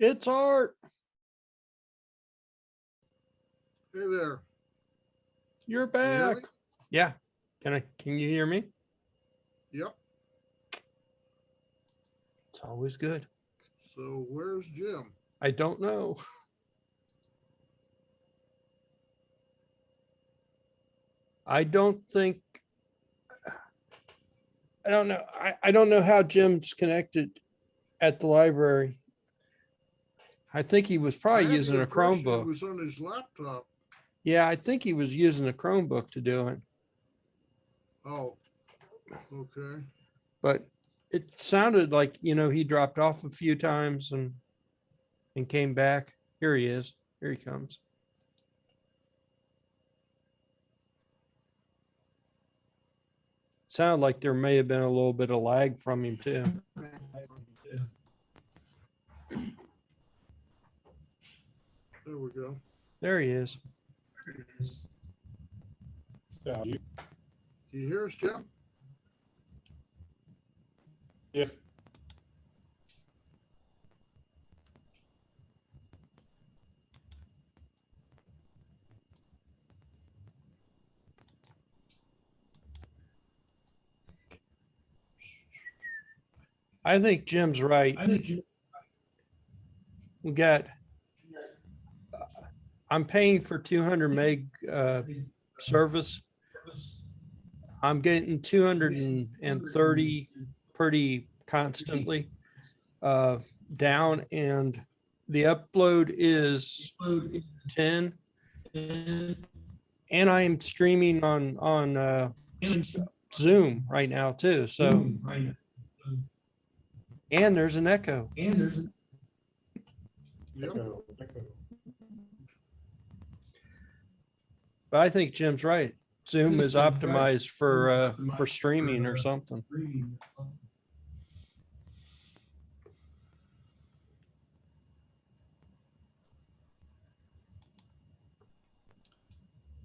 It's Art. Hey there. You're Can you hear back. me? Yeah. Can you hear me? Yep. It's always good. So where's Jim? I don't know. I don't know. I don't know how Jim's connected at the library. I think he was I probably had the using a impression Chromebook. It was on his laptop. Yeah, I think he was using a Chromebook to do it. Oh, okay. But it sounded like, he dropped off a few times and came back. Here he is. Here he comes. Sounded like there may have been a little bit of lag from him too. There we go. There he is. So Can you hear us, Jim? yes, I think Jim's right. We got, I'm paying for 200 meg service. I'm getting 230 pretty constantly down, and the upload is 10. And I am streaming on Zoom right now too. So, and there's an echo. Yep. echo. But I think Jim's right. Zoom is optimized for streaming or something.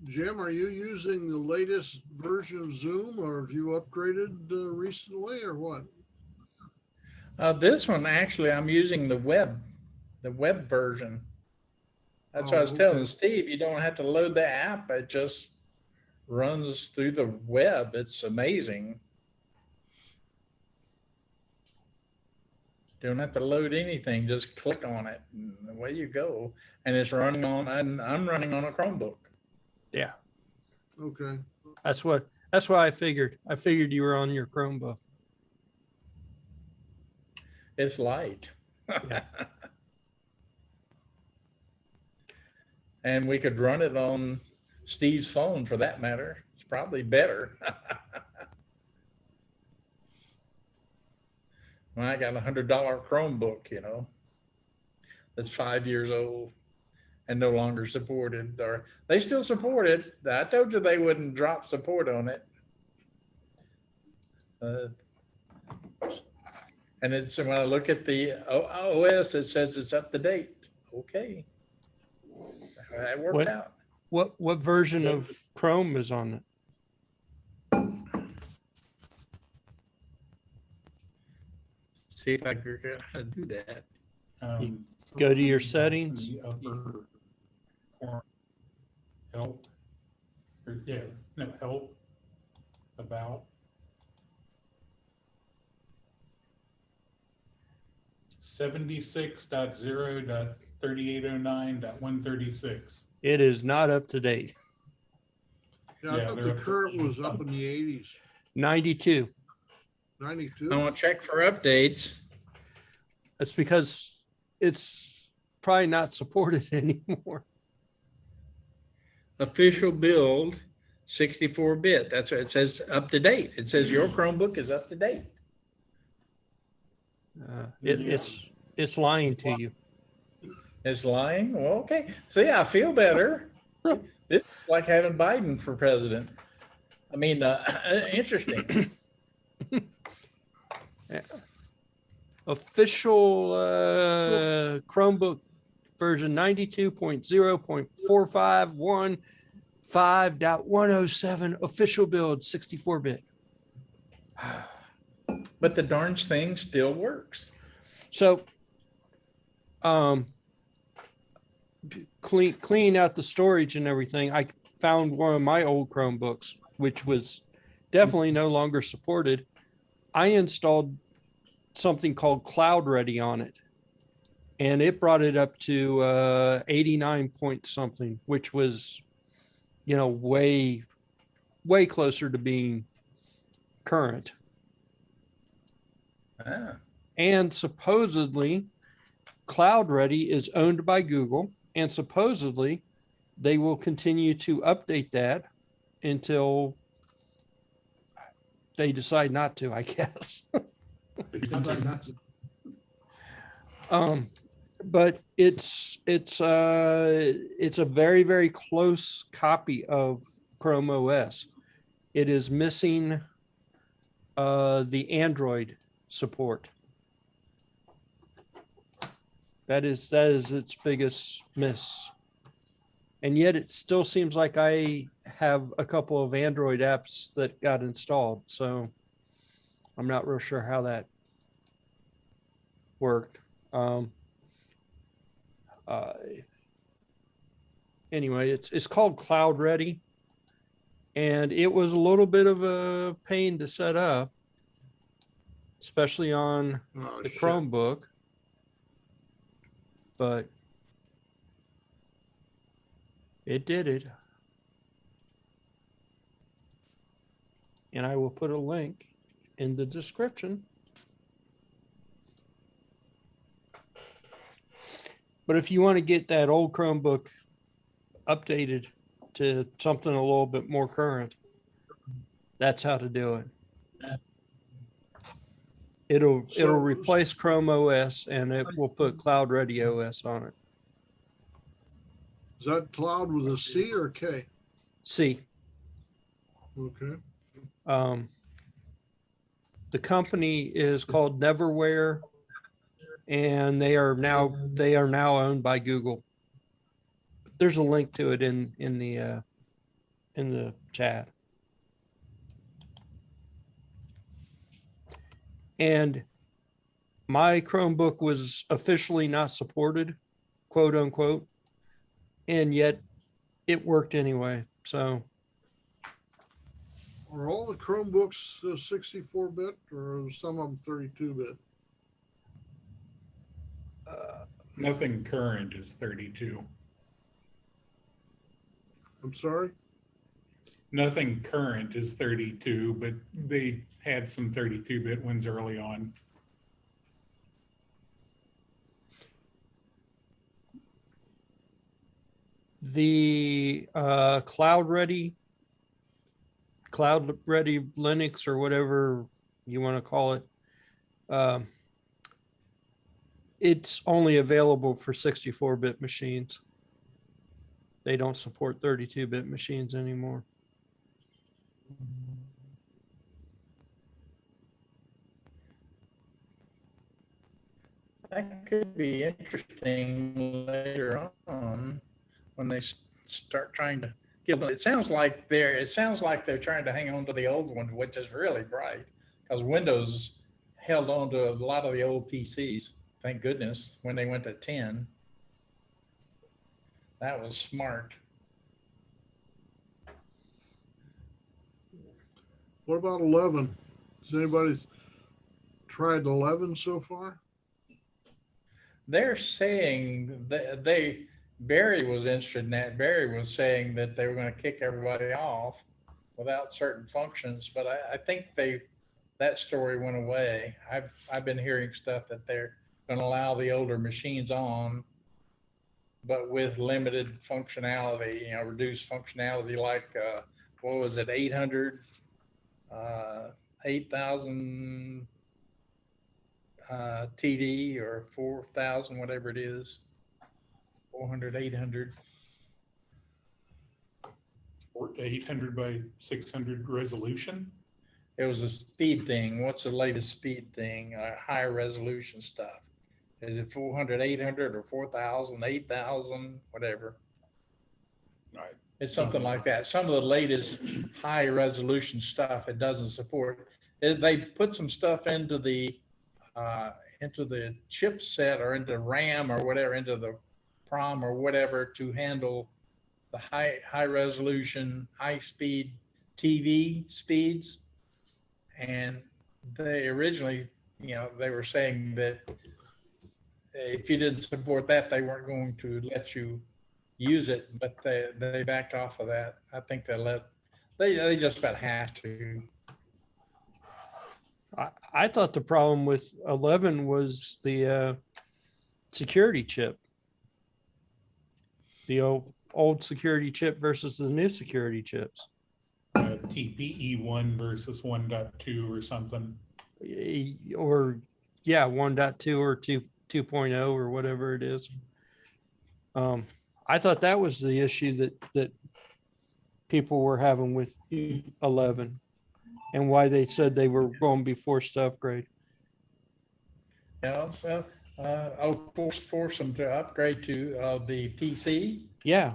Jim, are you using the latest version of Zoom, or have you upgraded recently, or what? This one, actually, I'm using the web version. That's what I was Oh, telling okay. Steve. You don't have to load the app. It just runs through the web. It's amazing. Don't have to load anything. Just click on it, and away you go. And it's running on. And I'm running on a Chromebook. Yeah, Okay. that's why I figured. I figured you were on your Chromebook. It's light. Yeah. And we could run it on Steve's phone for that matter. It's probably better. Well, I got $100 Chromebook, that's 5 years old and no longer supported, or they still support it. I told you they wouldn't drop support on it. And it's when I look at the OS, it says it's up to date. Okay. That worked out. What version of Chrome is on it? See if I can figure out how to do that. Go to your settings. The upper corner. Help. Or, yeah, no, help. About. .0.3809.136. It is not up to date. Yeah, I Yeah, thought they're the up to current was up in the 80s. 92. 92. I want to check for updates. That's because it's probably not supported anymore. Official build 64-bit. That's what it says, up to date. It says your Chromebook is up to date. It's lying to you. It's lying? Well, okay. See, I feel better. This is like having Biden for president. I mean, interesting. Yeah. Official Chromebook version 92.0.451.5.107 official build 64-bit. But the darn thing still works. So Cleaning out the storage and everything, I found one of my old Chromebooks, which was definitely no longer supported. I installed something called Cloud Ready on it, and it brought it up to 89 point something, which was, way closer to being current. Ah, And supposedly, Cloud Ready is owned by Google, and supposedly they will continue to update that until they decide not to, I guess. But it's a very, very close copy of Chrome OS. It is missing the Android support. That is its biggest miss. And yet it still seems like I have a couple of Android apps that got installed. So I'm not real sure how that worked. Anyway, it's called Cloud Ready, and it was a little bit of a pain to set up, especially on Oh, the shit. Chromebook. But it did it. And I will put a link in the description. But if you want to get that old Chromebook updated to something a little bit more current, that's how to do it. It'll replace Chrome OS, and it will put Cloud Ready OS on it. Is that cloud with a C or a K? C. Okay. The company is called Neverware, and they are now owned by Google. There's a link to it in the chat. And my Chromebook was officially not supported, quote unquote, and yet it worked anyway. So Are all the Chromebooks 64-bit or are some of them 32-bit? Nothing current is 32. I'm sorry? Nothing current is 32, but they had some 32-bit ones early on. The Cloud Ready Linux, or whatever you want to call it, it's only available for 64-bit machines. They don't support 32-bit machines anymore. that could be interesting later on when they start trying to give them. It sounds like they're trying to hang on to the old one, which is really bright, because Windows held on to a lot of the old PCs. Thank goodness when they went to 10. That was smart. What about 11? Has anybody tried 11 so far? They're saying that Barry was interested in that. Barry was saying that they were going to kick everybody off without certain functions, but I think that story went away. I've been hearing stuff that they're going to allow the older machines on, but with limited functionality, reduced functionality, like what was it, 800, 8,000 TD, or 4,000, whatever it is, 400, 800. 800 by 600 resolution. It was a speed thing. What's the latest speed thing? Higher resolution stuff. Is it 400, 800, or 4,000, 8,000, whatever? Right. It's something like that. Some of the latest high resolution stuff it doesn't support. They put some stuff into the chipset or into RAM or whatever, into the PROM or whatever to handle the high resolution, high speed TV speeds. And they originally, they were saying that if you didn't support that, they weren't going to let you use it, but they backed off of that. I think they just about have to. I thought the problem with 11 was the security chip. The old security chip versus the new security chips. TPE 1 versus 1.2 or something. Or yeah, 1.2 or 2.0 or whatever it is. I thought that was the issue that people were having with 11 and why they said they were going to be forced to upgrade. Yeah, well, I'll force them to upgrade to the PC. Yeah.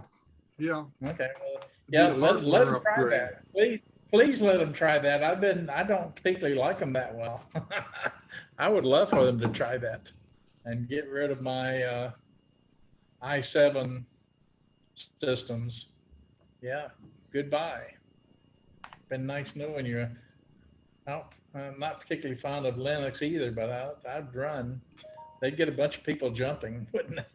Yeah. Okay. Well, Be yeah, a let hardware them try upgrade. that. Please let them try that. I don't particularly like them that well. I would love for them to try that and get rid of my i7 systems. Yeah, goodbye. Been nice knowing you. I'm not particularly fond of Linux either, but I'd run. They'd get a bunch of people jumping, wouldn't they?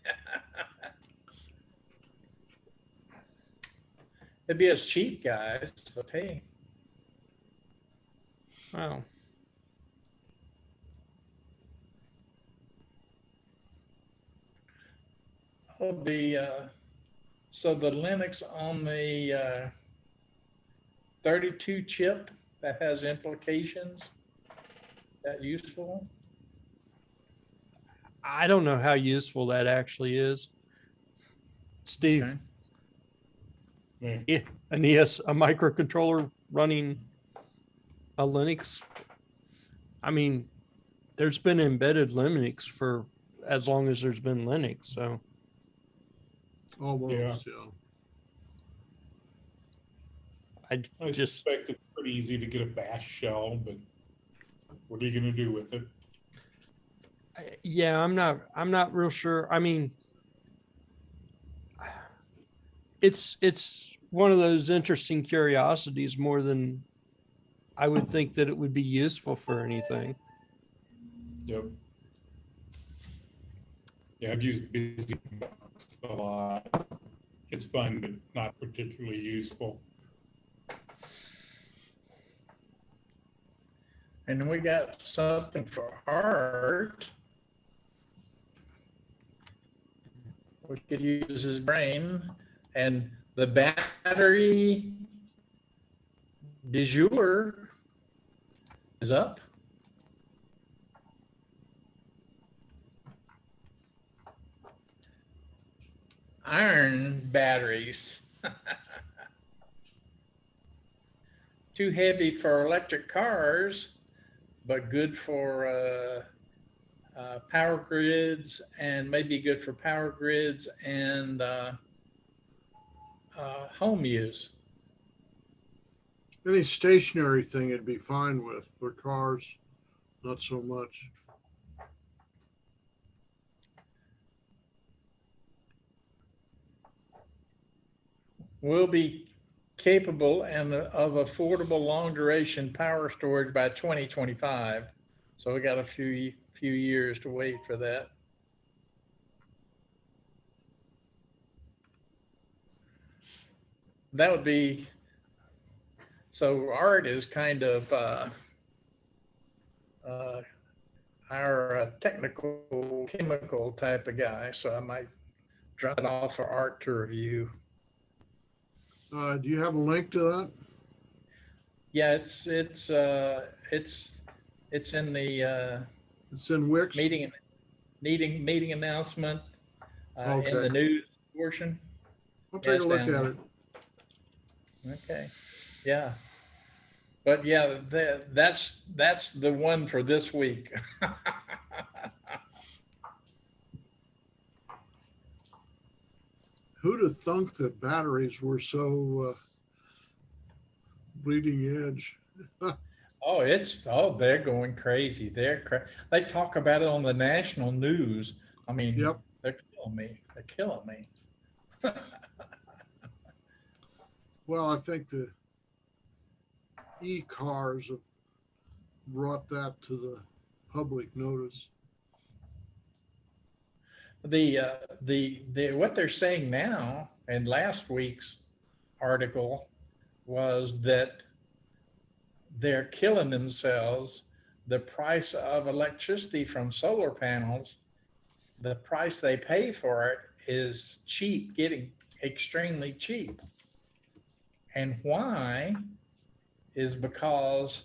It'd be as cheap, guys, but hey. Wow. Oh, so the Linux on the 32 chip that has implications, that useful? I don't know how useful that actually is. Steve, Okay. Yeah. a microcontroller running a Linux. I mean, there's been embedded Linux for as long as there's been Linux. So Almost, yeah. I suspect it's pretty easy to get a bash shell, but what are you going to do with it? Yeah, I'm not real sure. I mean, it's one of those interesting curiosities more than I would think that it would be useful for anything. Yep. Yeah, I've used BusyBox a lot. It's fun, but not particularly useful. And we got something for Art. We could use his brain. And the battery du jour is up. Iron batteries. Too heavy for electric cars, but good for power grids, and maybe good for power grids and home use. Any stationary thing it'd be fine with. For cars, not so much. Will be capable and of affordable long duration power storage by 2025. So we got a few years to wait for that. That would be, so Art is kind of our technical chemical type of guy. So I might drop it off for Art to review. Do you have a link to that? Yeah, it's in the It's in Wix. meeting announcement in Okay. the news portion. I'll take a look down at there. it. Okay, yeah, but yeah, that's the one for this week. Who'd have thunk that batteries were so bleeding edge? they're going crazy. They talk about it on the national news. I mean, Yep. they're killing me. They're killing me. Well, I think the e-cars have brought that to the public notice. The what they're saying now, and last week's article was that they're killing themselves. The price of electricity from solar panels, the price they pay for it is cheap, getting extremely cheap. And why is because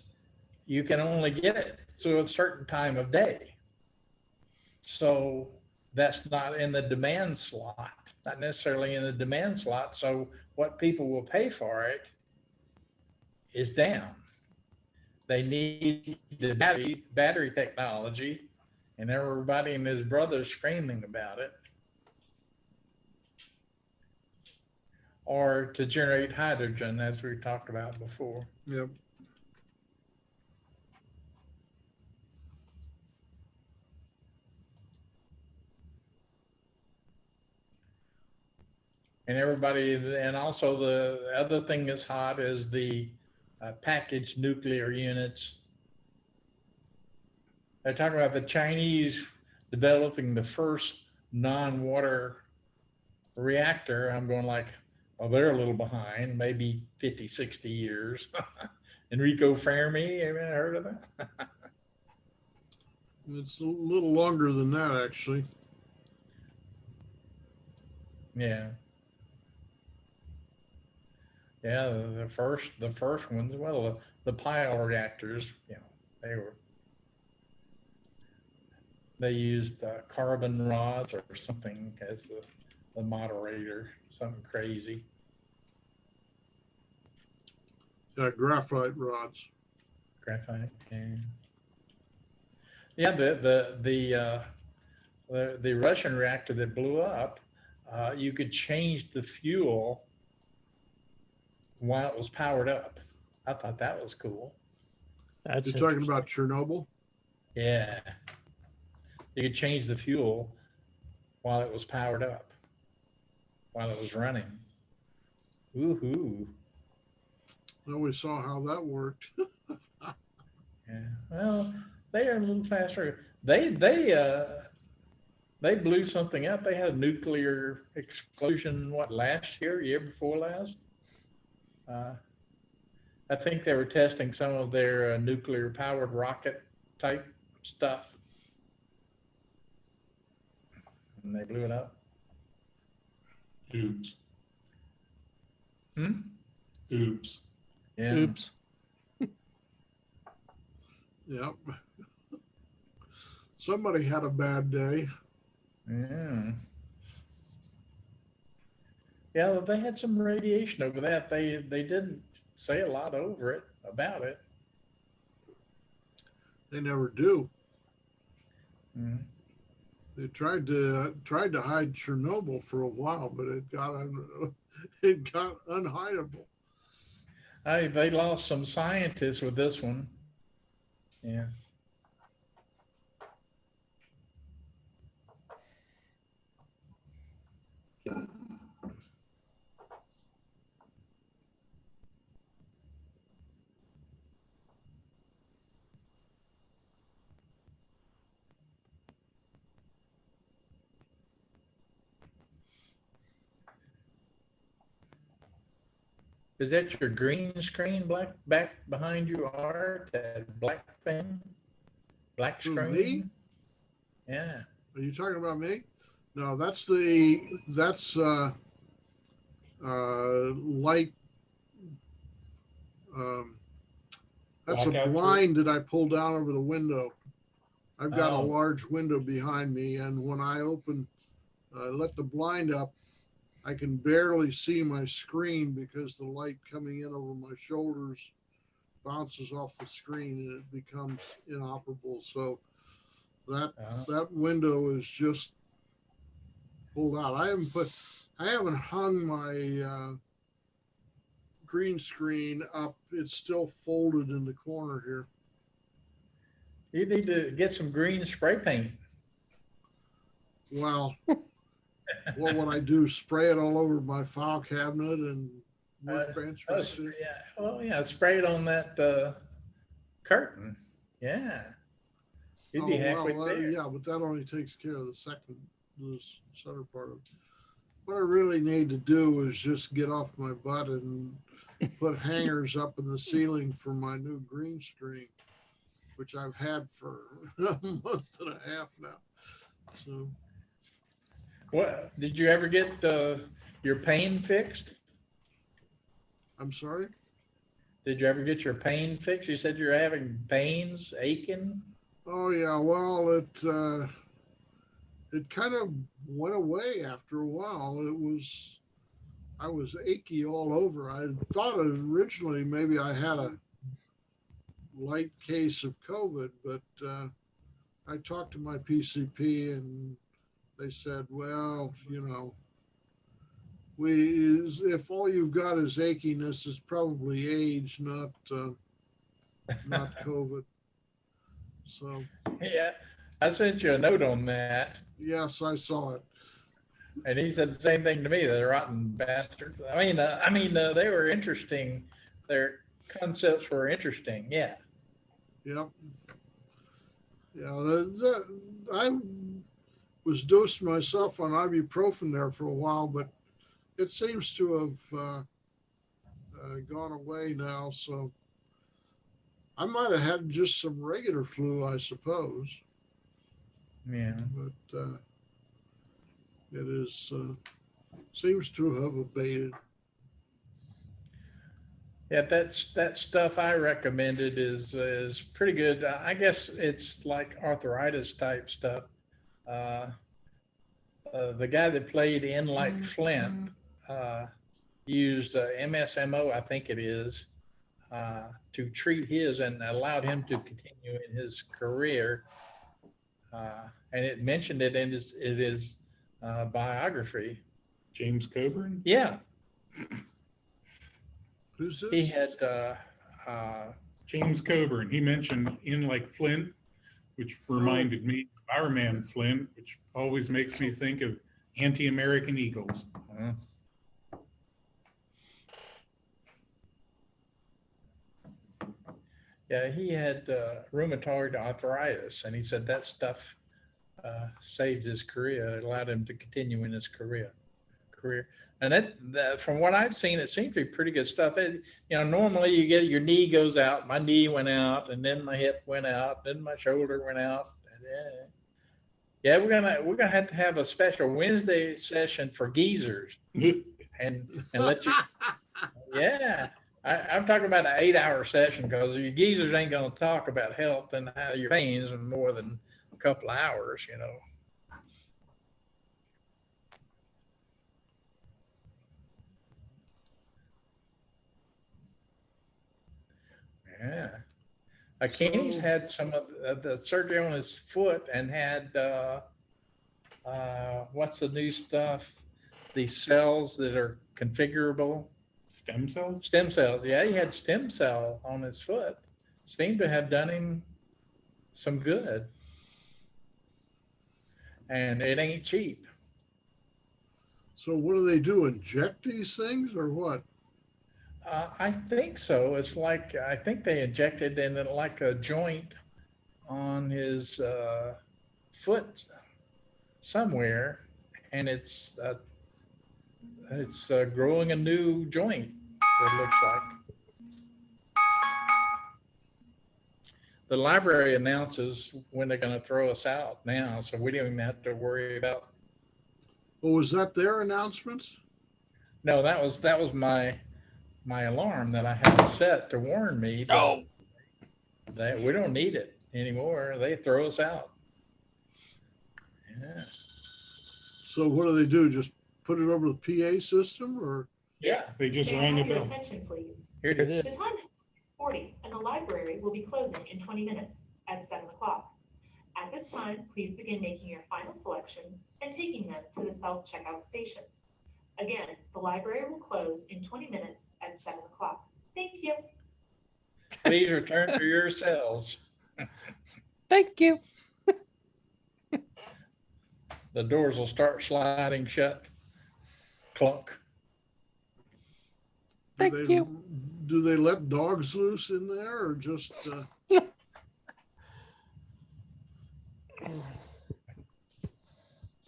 you can only get it through a certain time of day. So that's not in the demand slot, not necessarily in the demand slot. So what people will pay for it is down. They need the battery technology, and everybody and his brother screaming about it. Or to generate hydrogen, as we talked about before. Yep. And everybody, and also the other thing that's hot is the packaged nuclear units. They're talking about the Chinese developing the first non-water reactor. I'm going like, well, they're a little behind, maybe 50, 60 years. Enrico Fermi, have you heard of that? It's a little longer than that, actually. Yeah. Yeah, the first ones, well, the pile reactors, you know, they used carbon rods or something as the moderator, something crazy. Yeah, graphite rods. Graphite, yeah. The Russian reactor that blew up, you could change the fuel while it was powered up. I thought that was cool. That's You're talking about Chernobyl? Yeah. You could change the fuel while it was powered up, while it was running. Woohoo. Well, we saw how that worked. Yeah. Well, they are a little faster. They blew something up. They had a nuclear explosion, what, last year before last? I think they were testing some of their nuclear powered rocket type stuff. And they blew it up. Oops. Oops. Yeah. Oops. Yep. Somebody had a bad day. Yeah. Yeah, well, they had some radiation over that. They didn't say a lot about it. They never do. Mm. They tried to hide Chernobyl for a while, but it got unhideable. They lost some scientists with this one. Yeah. Is that your green screen back behind you, Art? That black thing? Black Who, screen? me? Yeah. Are you talking about me? No, that's light. That's a Blackout blind that I pull down over the window. I've got a Oh. large window behind me, and when I let the blind up, I can barely see my screen because the light coming in over my shoulders bounces off the screen and it becomes inoperable. So that window is just pulled out. I haven't hung my green screen up. It's still folded in the corner here. You need to get some green spray paint. Well, what would I do? Spray it all over my file cabinet and workbench right there? Yeah. Oh, yeah. Spray it on that curtain. Yeah. You'd be halfway there. Yeah, but that only takes care of the center part of it. What I really need to do is just get off my butt and put hangers up in the ceiling for my new green screen, which I've had for a month and a half now. So, What did you ever get your pain fixed? I'm sorry? Did you ever get your pain fixed? You said you're having pains, aching. Oh yeah, well it kind of went away after a while. I was achy all over. I thought originally maybe I had a light case of COVID, but I talked to my PCP and they said, well, you know, if all you've got is achiness, it's probably age, not COVID. So Yeah, I sent you a note on that. yes, I saw it. And he said the same thing to me, the rotten bastard. I mean, they were interesting. Their concepts were interesting. Yeah. Yep. Yeah, I was dosing myself on ibuprofen there for a while, but it seems to have gone away now. So I might have had just some regular flu, I suppose. Yeah. But it is seems to have abated. Yeah, that stuff I recommended is pretty good. I guess it's like arthritis type stuff. The guy that played In Like Flint used MSMO, I think it is, to treat his and allowed him to continue in his career. And it mentioned it in his biography. James Coburn? Yeah. Who's this? He had James Coburn. He mentioned In Like Flint, which reminded me of Our Man Flint, which always makes me think of anti-American Eagles. Yeah, he had rheumatoid arthritis, and he said that stuff saved his career. It allowed him to continue in his career. And that from what I've seen, it seems to be pretty good stuff. Normally you get your knee goes out. My knee went out, and then my hip went out, then my shoulder went out. And yeah, we're gonna have to have a special Wednesday session for geezers, and let you. Yeah. I'm talking about an 8-hour session because your geezers ain't going to talk about health and how your pains in more than a couple of hours, Yeah. Kenny's had some of the surgery on his foot and had, what's the new stuff? These cells that are configurable. Stem cells? Stem cells. Yeah, he had stem cell on his foot. Seemed to have done him some good. And it ain't cheap. So what do they do? Inject these things or what? I think so. It's like, I think they injected in it like a joint on his foot somewhere. And it's growing a new joint, it looks like. The library announces when they're going to throw us out now, so we don't even have to worry about. Oh, was that their announcement? No, that was my alarm that I had set to warn me. Oh. We don't need it anymore. They throw us out. Yeah. So what do? Just put it over the PA system, or? Yeah, they just rang a bell. Attention, please. Here it is. The time is 6:40 and the library will be closing in 20 minutes at 7 o'clock. At this time, please begin making your final selections and taking them to the self-checkout stations. Again, the library will close in 20 minutes at 7 o'clock. Thank you. Please return to your cells. Thank you. The doors will start sliding shut. Clunk. Thank you. Do they let dogs loose in there or just,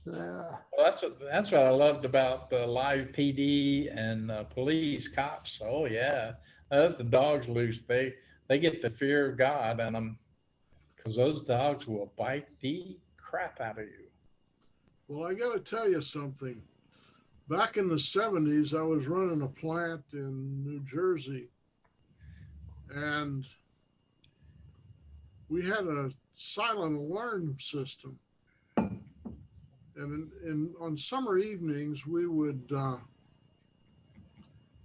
Yeah. Well, that's what I loved about the live PD and police cops. Oh yeah, the dogs loose. They get the fear of God in them, because those dogs will bite the crap out of you. well, I got to tell you something. Back in the 70s, I was running a plant in New Jersey, and we had a silent alarm system. And on summer evenings, we would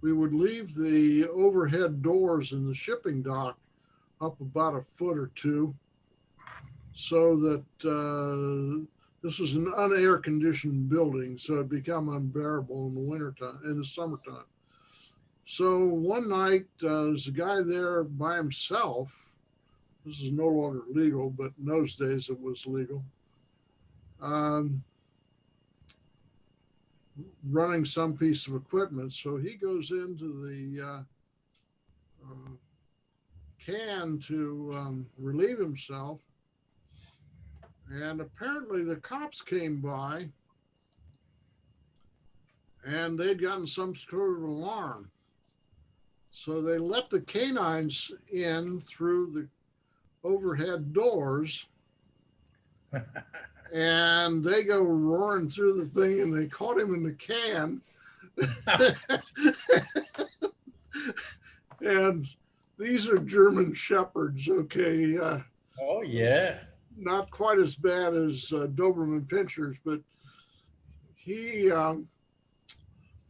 leave the overhead doors in the shipping dock up about a foot or two, so that this was an unair conditioned building, so it became unbearable in the wintertime, in the summertime. So one night, there's a guy there by himself. This is no longer legal, but in those days it was legal. Running some piece of equipment. So he goes into the can to relieve himself. And apparently the cops came by and they'd gotten some sort of alarm. So they let the canines in through the overhead doors. And they go roaring through the thing and they caught him in the can. And these are German Shepherds, okay? Oh yeah. Not quite as bad as Doberman Pinschers, but he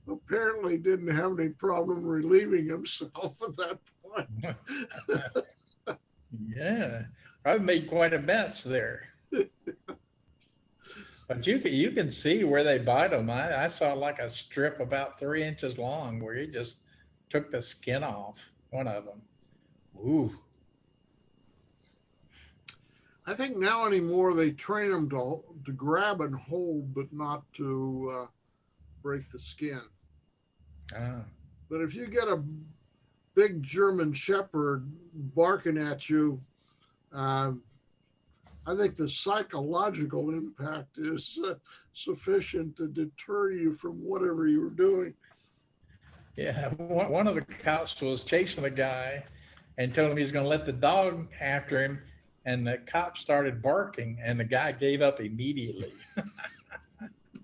apparently didn't have any problem relieving himself at that point. Yeah, I've made quite a mess there. But you can see where they bite them. I saw like a strip about 3 inches long where he just took the skin off one of them. Ooh. I think now anymore they train them to grab and hold, but not to break the skin. Ah. But if you get a big German Shepherd barking at you, I think the psychological impact is sufficient to deter you from whatever you were doing. Yeah, one of the cops was chasing the guy and told him he was going to let the dog after him, and the cop started barking, and the guy gave up immediately.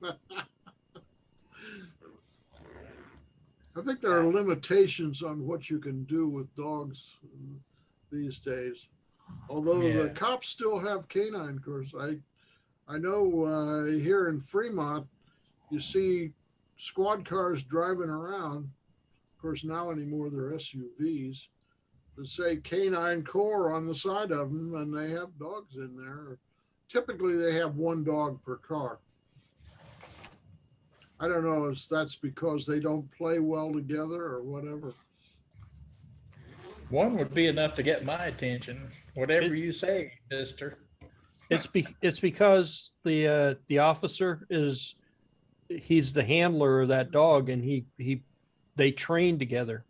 I think there are limitations on what you can do with dogs these days. Although the cops still have canine cars. I know here in Fremont, you see squad cars driving around. Of course, now anymore they're SUVs that say Canine Corps on the side of them, and they have dogs in there. Typically, they have one dog per car. I don't know if that's because they don't play well together or whatever. One would be enough to get my attention. Whatever you say, mister. It's because the officer he's the handler of that dog, and they train together.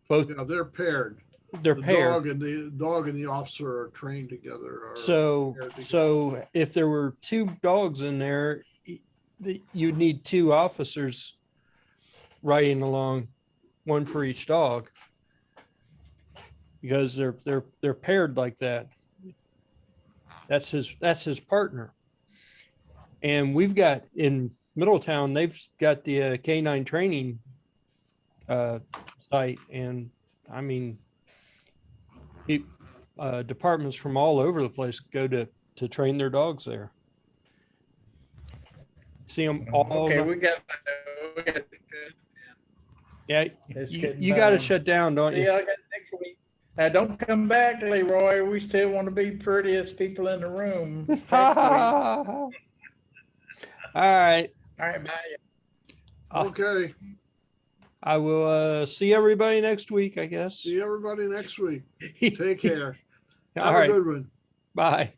Both. Yeah, they're paired. They're paired. The dog and the officer are trained together. So if there were two dogs in there, you'd need two officers riding along, one for each dog, because they're paired like that. That's his partner. And we've got in Middletown, they've got the canine training site, and I mean, departments from all over the place go to train their dogs there. See them all. Okay, we got yeah, you got to shut down, don't you? Yeah, I got next week. Don't come back, Leroy. We still want to be prettiest people in the room. All right. All right, bye. I'll- Okay, I will see everybody next week, I guess. see everybody next week. Take care. All Have a right. good one. Bye.